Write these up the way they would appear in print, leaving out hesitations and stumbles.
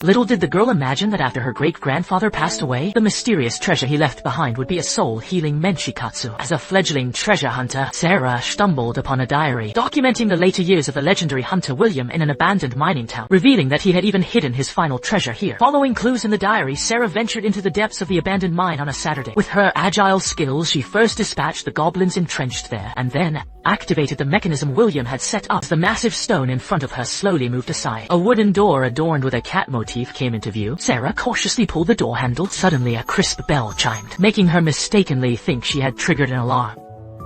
Little did the girl imagine that after her great-grandfather passed away, the mysterious treasure he left behind would be a soul-healing menchikatsu. As a fledgling treasure hunter, Sarah stumbled upon a diary documenting the later years of the legendary hunter William in an abandoned mining town, revealing that he had even hidden his final treasure here. Following clues in the diary, Sarah ventured into the depths of the abandoned mine on a Saturday. With her agile skills, she first dispatched the goblins entrenched there, and then activated the mechanism William had set up. The massive stone in front of her slowly moved aside. A wooden door adorned with a cat motif came into view. Sarah cautiously pulled the door handle. Suddenly a crisp bell chimed, making her mistakenly think she had triggered an alarm.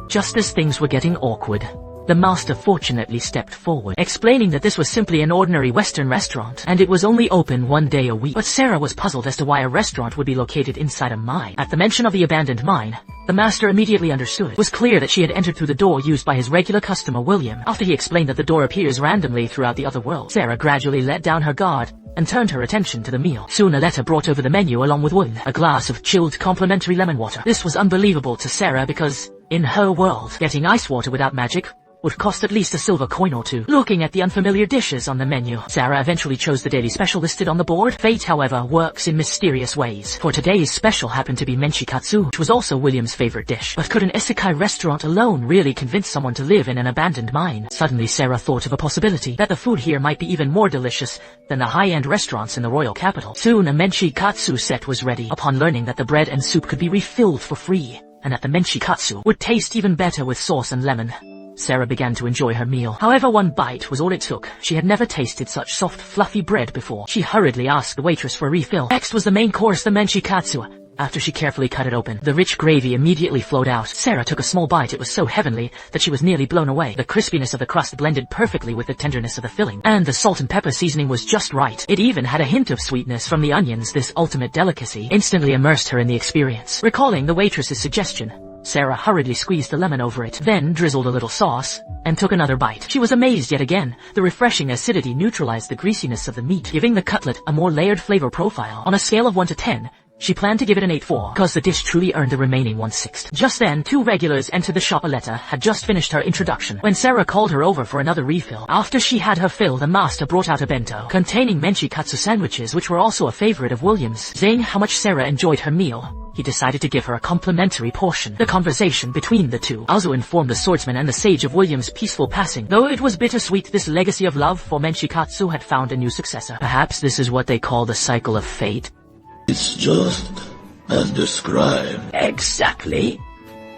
Just as things were getting awkward, the master fortunately stepped forward, explaining that this was simply an ordinary Western restaurant, and it was only open one day a week. But Sarah was puzzled as to why a restaurant would be located inside a mine. At the mention of the abandoned mine, the master immediately understood. It was clear that she had entered through the door used by his regular customer William. After he explained that the door appears randomly throughout the other world, Sarah gradually let down her guard and turned her attention to the meal. Soon a letter brought over the menu along with wood, a glass of chilled complimentary lemon water. This was unbelievable to Sarah because, in her world, getting ice water without magic would cost at least a silver coin or two. Looking at the unfamiliar dishes on the menu, Sarah eventually chose the daily special listed on the board. Fate, however, works in mysterious ways. For today's special happened to be menchikatsu, which was also William's favorite dish. But could an isekai restaurant alone really convince someone to live in an abandoned mine? Suddenly Sarah thought of a possibility, that the food here might be even more delicious than the high-end restaurants in the royal capital. Soon a menchikatsu set was ready. Upon learning that the bread and soup could be refilled for free, and that the menchikatsu would taste even better with sauce and lemon, Sarah began to enjoy her meal. However, one bite was all it took. She had never tasted such soft, fluffy bread before. She hurriedly asked the waitress for a refill. Next was the main course, the menchikatsu. After she carefully cut it open, the rich gravy immediately flowed out. Sarah took a small bite. It was so heavenly that she was nearly blown away. The crispiness of the crust blended perfectly with the tenderness of the filling, and the salt and pepper seasoning was just right. It even had a hint of sweetness from the onions. This ultimate delicacy instantly immersed her in the experience. Recalling the waitress's suggestion, Sarah hurriedly squeezed the lemon over it, then drizzled a little sauce, and took another bite. She was amazed yet again. The refreshing acidity neutralized the greasiness of the meat, giving the cutlet a more layered flavor profile. On a scale of 1 to 10, she planned to give it an 8.4, because the dish truly earned the remaining 1/6. Just then, two regulars entered the shop. Aletta had just finished her introduction when Sarah called her over for another refill. After she had her fill, the master brought out a bento containing menchikatsu sandwiches, which were also a favorite of William's. Saying how much Sarah enjoyed her meal, he decided to give her a complimentary portion. The conversation between the two also informed the swordsman and the sage of William's peaceful passing. Though it was bittersweet, this legacy of love for menchikatsu had found a new successor. Perhaps this is what they call the cycle of fate. It's just as described. Exactly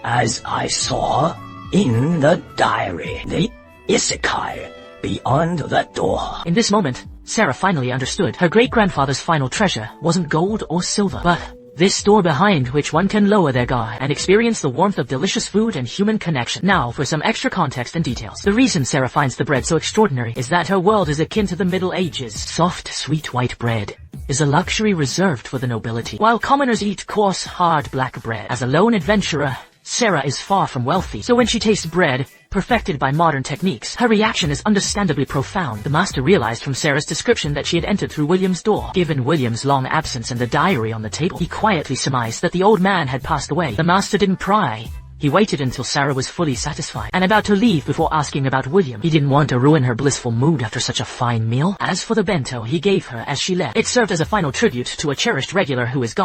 as I saw in the diary. The isekai beyond the door. In this moment, Sarah finally understood. Her great-grandfather's final treasure wasn't gold or silver, but this door behind which one can lower their guard and experience the warmth of delicious food and human connection. Now for some extra context and details. The reason Sarah finds the bread so extraordinary is that her world is akin to the Middle Ages. Soft, sweet white bread is a luxury reserved for the nobility, while commoners eat coarse, hard black bread. As a lone adventurer, Sarah is far from wealthy, so when she tastes bread perfected by modern techniques, her reaction is understandably profound. The master realized from Sarah's description that she had entered through William's door. Given William's long absence and the diary on the table, he quietly surmised that the old man had passed away. The master didn't pry. He waited until Sarah was fully satisfied and about to leave before asking about William. He didn't want to ruin her blissful mood after such a fine meal. As for the bento he gave her as she left, it served as a final tribute to a cherished regular who is gone.